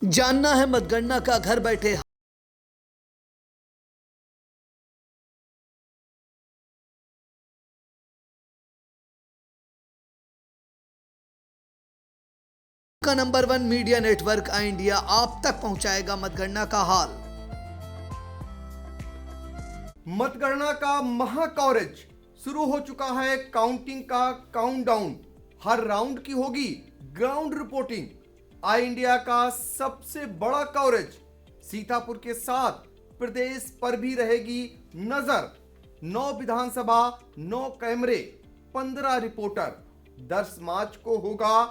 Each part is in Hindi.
जानना है मतगणना का घर बैठे का नंबर 1 मीडिया नेटवर्क आई इंडिया आप तक पहुंचाएगा मतगणना का हाल। मतगणना का महा कवरेज शुरू हो चुका है। काउंटिंग का काउंटडाउन, हर राउंड की होगी ग्राउंड रिपोर्टिंग। आई इंडिया का सबसे बड़ा कवरेज सीतापुर के साथ प्रदेश पर भी रहेगी नजर। 9 विधानसभा, 9 कैमरे, 15 रिपोर्टर। 10 मार्च को होगा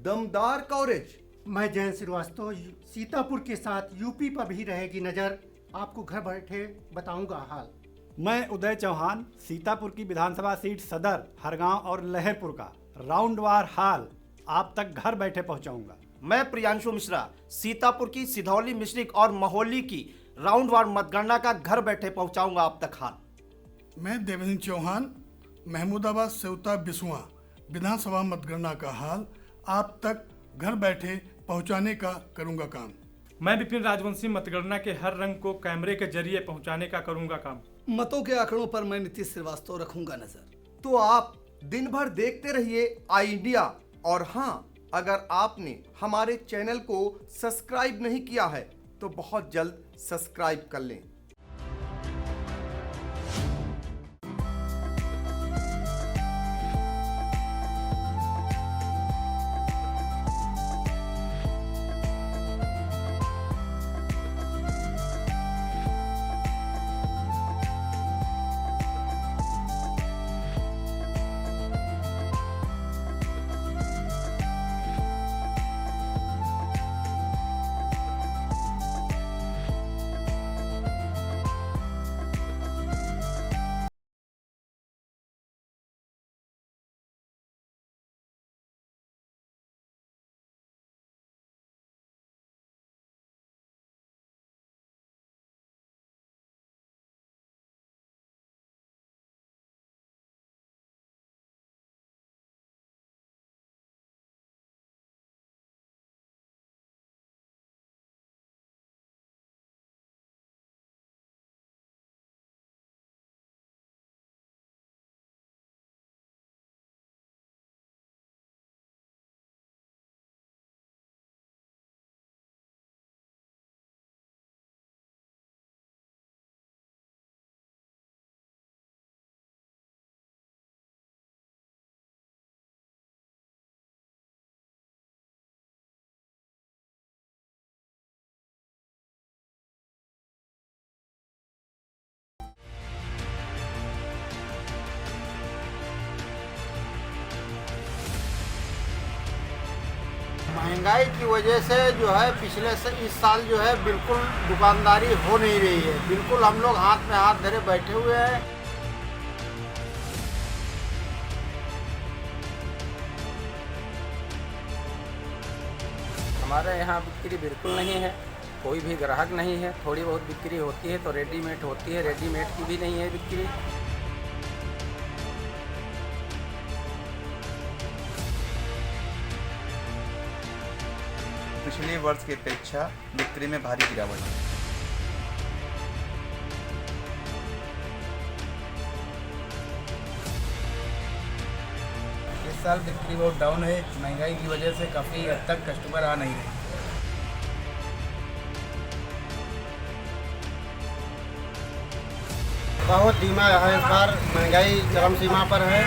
दमदार कवरेज। मैं जयंत श्रीवास्तव सीतापुर के साथ यूपी पर भी रहेगी नजर, आपको घर बैठे बताऊंगा हाल। मैं उदय चौहान सीतापुर की विधानसभा सीट सदर, हरगांव और लहरपुर का राउंडवार हाल आप तक घर बैठे पहुंचाऊंगा। मैं प्रियांशु मिश्रा सीतापुर की सिधौली, मिश्रिक और महोली की राउंडवार मतगणना का घर बैठे पहुंचाऊंगा आप तक हाल। मैं देवेंद्र चौहान महमूदाबाद, सेवता, बिसुआ विधानसभा मतगणना का हाल आप तक घर बैठे पहुंचाने का करूंगा काम। मैं विपिन राजवंशी मतगणना के हर रंग को कैमरे के जरिए पहुंचाने का करूंगा काम। मतों के आंकड़ों पर मैं नीतीश श्रीवास्तव रखूंगा नजर। तो आप दिन भर देखते रहिए आई इंडिया। और हाँ, अगर आपने हमारे चैनल को सब्सक्राइब नहीं किया है तो बहुत जल्द सब्सक्राइब कर लें। महंगाई की वजह से जो है पिछले से इस साल जो है बिल्कुल दुकानदारी हो नहीं रही है। बिल्कुल हम लोग हाथ में हाथ धरे बैठे हुए हैं। हमारे यहाँ बिक्री बिल्कुल नहीं है, कोई भी ग्राहक नहीं है। थोड़ी बहुत बिक्री होती है तो रेडीमेड होती है, रेडीमेड की भी नहीं है बिक्री। पिछले वर्ष की अपेक्षा बिक्री में भारी गिरावट है। इस साल बिक्री बहुत डाउन है। महंगाई की वजह से काफ़ी हद तक कस्टमर आ नहीं रहे। बहुत धीमा है इस बार, महंगाई चरम सीमा पर है।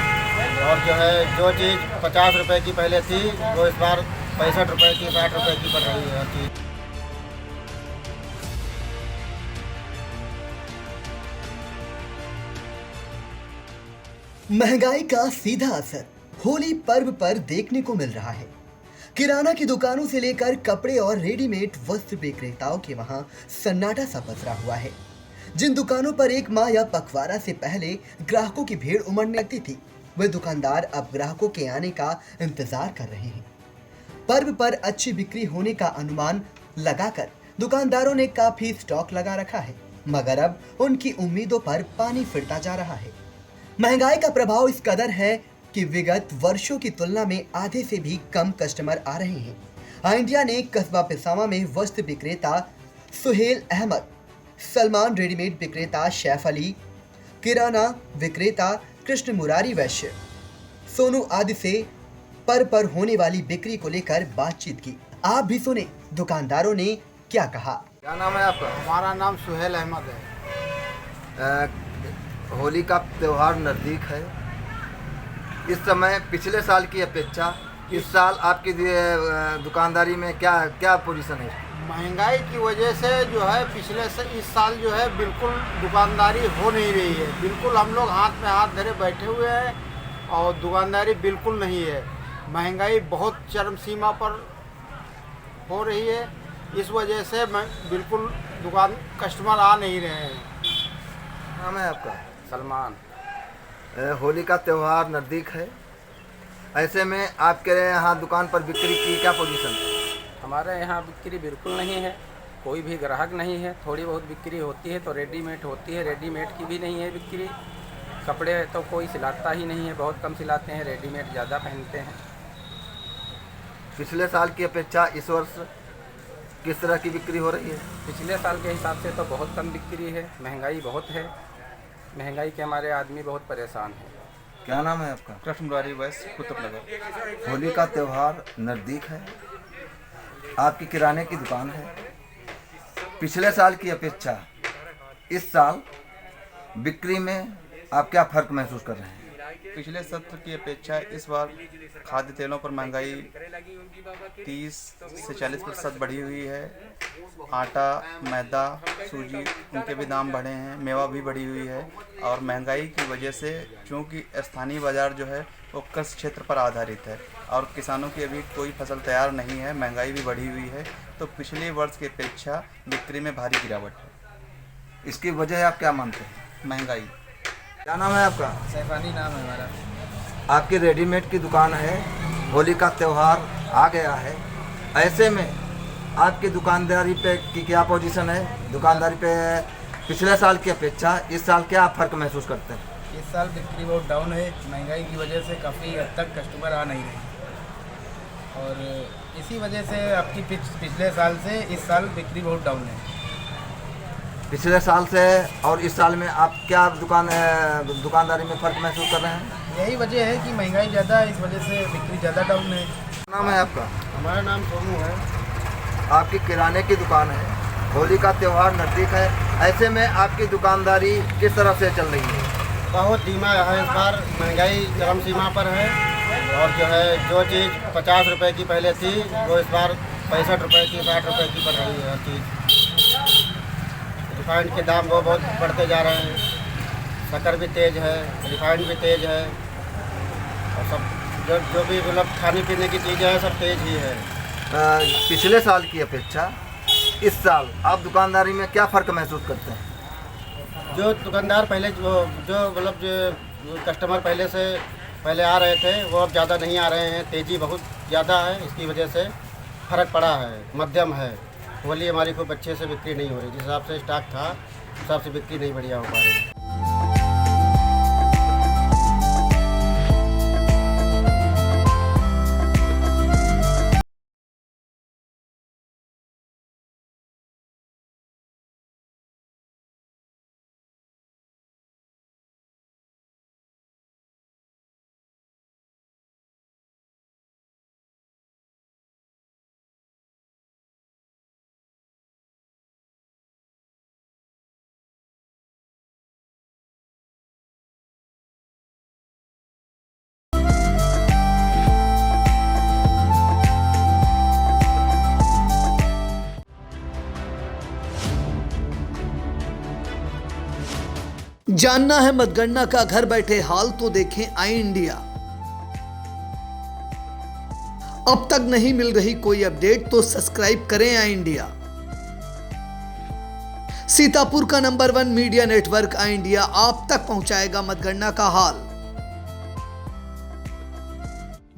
और जो है जो चीज़ 50 रुपए की पहले थी वो इस बार 65 रुपए की, 60 रुपए की पड़ रही है हर चीज़। महंगाई का सीधा असर होली पर्व पर देखने को मिल रहा है। किराना की दुकानों से लेकर कपड़े और रेडीमेड वस्त्र विक्रेताओं के वहां सन्नाटा सा पसरा हुआ है। जिन दुकानों पर एक माह या पखवाड़ा से पहले ग्राहकों की भीड़ उमड़ने लगती थी, वे दुकानदार अब ग्राहकों के आने का इंतजार कर रहे हैं। पर्व पर अच्छी बिक्री होने का अनुमान लगाकर दुकानदारों ने काफी स्टॉक लगा रखा है, मगर अब उनकी उम्मीदों पर पानी फिरता जा रहा है। महंगाई का प्रभाव इस कदर है कि विगत वर्षों की तुलना में आधे से भी कम कस्टमर आ रहे हैं। आई इंडिया ने कस्बा पिसामा में वस्त्र विक्रेता सुहेल अहमद, सलमान रेडीमेड विक्रेता शैफ अली, किराना विक्रेता कृष्ण मुरारी वैश्य, सोनू आदि से पर होने वाली बिक्री को लेकर बातचीत की। आप भी सुने दुकानदारों ने क्या कहा। क्या नाम है आपका? हमारा नाम सुहेल अहमद है। होली का त्यौहार नज़दीक है। इस समय पिछले साल की अपेक्षा इस साल आपकी दुकानदारी में क्या क्या पोजीशन है? महंगाई की वजह से जो है पिछले से इस साल जो है बिल्कुल दुकानदारी हो नहीं रही है। बिल्कुल हम लोग हाथ में हाथ धरे बैठे हुए हैं और दुकानदारी बिल्कुल नहीं है। महंगाई बहुत चरम सीमा पर हो रही है। इस वजह से बिल्कुल दुकान कस्टमर आ नहीं रहे हैं। नाम है आपका? सलमान। होली का त्यौहार नज़दीक है, ऐसे में आपके यहाँ दुकान पर बिक्री की क्या पोजीशन है? हमारे यहाँ बिक्री बिल्कुल नहीं है, कोई भी ग्राहक नहीं है। थोड़ी बहुत बिक्री होती है तो रेडीमेड होती है, रेडीमेड की भी नहीं है बिक्री। कपड़े तो कोई सिलाता ही नहीं है, बहुत कम सिलाते हैं, रेडीमेड ज़्यादा पहनते हैं। पिछले साल की अपेक्षा इस वर्ष किस तरह की बिक्री हो रही है? पिछले साल के हिसाब से तो बहुत कम बिक्री है, महंगाई बहुत है। महंगाई के हमारे आदमी बहुत परेशान हैं। क्या नाम है आपका? कृष्ण मुरारी वैश्य, कुतुबनगर। होली का त्यौहार नज़दीक है, आपकी किराने की दुकान है। पिछले साल की अपेक्षा इस साल बिक्री में आप क्या फ़र्क महसूस कर रहे हैं? पिछले सत्र की अपेक्षा इस बार खाद्य तेलों पर महंगाई 30 से 40% बढ़ी हुई है। आटा, मैदा, सूजी उनके भी दाम बढ़े हैं, मेवा भी बढ़ी हुई है। और महंगाई की वजह से चूँकि स्थानीय बाज़ार जो है वो कृषि क्षेत्र पर आधारित है और किसानों की अभी कोई फसल तैयार नहीं है, महंगाई भी बढ़ी हुई है, तो पिछले वर्ष की अपेक्षा बिक्री में भारी गिरावट है। इसकी वजह आप क्या मानते हैं? महंगाई। क्या नाम है आपका? सैफानी नाम है हमारा। आपकी रेडीमेड की दुकान है, होली का त्यौहार आ गया है, ऐसे में आपकी दुकानदारी पे की क्या पोजीशन है? दुकानदारी पे पिछले साल की अपेक्षा इस साल क्या आप फ़र्क महसूस करते हैं? इस साल बिक्री बहुत डाउन है, महंगाई की वजह से काफ़ी हद तक कस्टमर आ नहीं रहे और इसी वजह से आपकी पिछले साल से इस साल बिक्री बहुत डाउन है। पिछले साल से और इस साल में आप क्या दुकानदारी में फ़र्क महसूस कर रहे हैं? यही वजह है कि महंगाई ज़्यादा है, इस वजह से बिक्री ज़्यादा डाउन है। नाम है आपका? हमारा नाम सोनू है। आपकी किराने की दुकान है, होली का त्यौहार नज़दीक है, ऐसे में आपकी दुकानदारी किस तरह से चल रही है? बहुत धीमा है इस बार, महंगाई चरम सीमा पर है और जो है जो चीज़ 50 रुपए की पहले थी वो इस बार 65 रुपए की 60 रुपए की बढ़ रही है हर चीज़। रिफाइंड के दाम वो बहुत बढ़ते जा रहे हैं, शक्कर भी तेज़ है, रिफाइंड भी तेज़ है और सब जो भी मतलब खाने पीने की चीज़ें हैं सब तेज़ ही है। पिछले साल की अपेक्षा इस साल आप दुकानदारी में क्या फ़र्क महसूस करते हैं? जो दुकानदार पहले जो मतलब जो कस्टमर पहले आ रहे थे वो अब ज़्यादा नहीं आ रहे हैं, तेज़ी बहुत ज़्यादा है, इसकी वजह से फ़र्क पड़ा है, मध्यम है। होली हमारी खूब अच्छे से बिक्री नहीं हो रही, जिस हिसाब से स्टॉक था उस हिसाब से बिक्री नहीं बढ़िया हो पा रही है। जानना है मतगणना का घर बैठे हाल तो देखें आई इंडिया। अब तक नहीं मिल रही कोई अपडेट तो सब्सक्राइब करें आई इंडिया। सीतापुर का नंबर 1 मीडिया नेटवर्क आई इंडिया आप तक पहुंचाएगा मतगणना का हाल।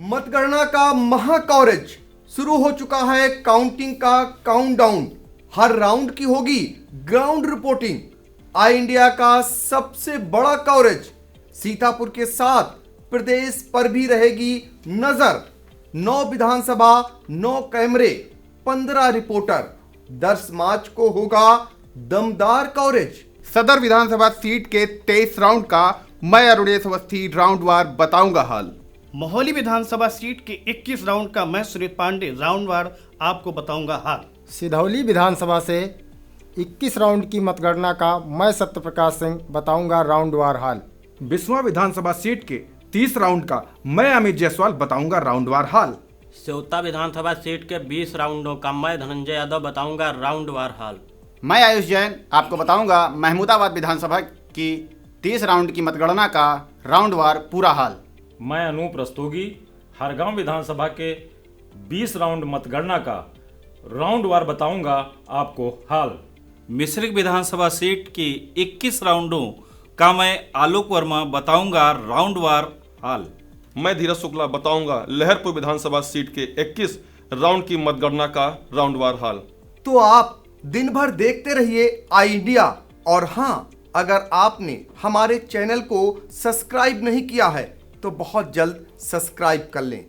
मतगणना का महा कवरेज शुरू हो चुका है। काउंटिंग का काउंटडाउन, हर राउंड की होगी ग्राउंड रिपोर्टिंग। आई इंडिया का सबसे बड़ा कवरेज सीतापुर के साथ प्रदेश पर भी रहेगी नजर। 9 विधानसभा 9 कैमरे 15 रिपोर्टर। 10 मार्च को होगा दमदार कवरेज। सदर विधानसभा सीट के 23 राउंड का मैं अरुणेश अवस्थी राउंडवार बताऊंगा हाल। मोहाली विधानसभा सीट के 21 राउंड का मैं सुनीत पांडे राउंडवार आपको बताऊंगा हाल। सिधौली विधानसभा से 21 राउंड की मतगणना का मैं सत्यप्रकाश सिंह बताऊंगा राउंडवार हाल। बिस्वा विधानसभा सीट के 30 राउंड का मैं अमित जायसवाल बताऊंगा राउंडवार हाल। सेवता विधानसभा सीट के 20 राउंडों का मैं धनंजय यादव बताऊंगा राउंडवार हाल। मैं आयुष जैन आपको बताऊंगा महमूदाबाद विधानसभा की 30 राउंड की मतगणना का राउंडवार पूरा हाल। मैं अनूप रस्तोगी हरगांव विधानसभा के 20 राउंड मतगणना का राउंडवार बताऊंगा आपको हाल। मिश्रिक विधानसभा सीट की 21 राउंडों का मैं आलोक वर्मा बताऊंगा राउंडवार हाल। मैं धीरज शुक्ला बताऊंगा लहरपुर विधानसभा सीट के 21 राउंड की मतगणना का राउंडवार हाल। तो आप दिन भर देखते रहिए आई इंडिया। और हाँ, अगर आपने हमारे चैनल को सब्सक्राइब नहीं किया है तो बहुत जल्द सब्सक्राइब कर लें।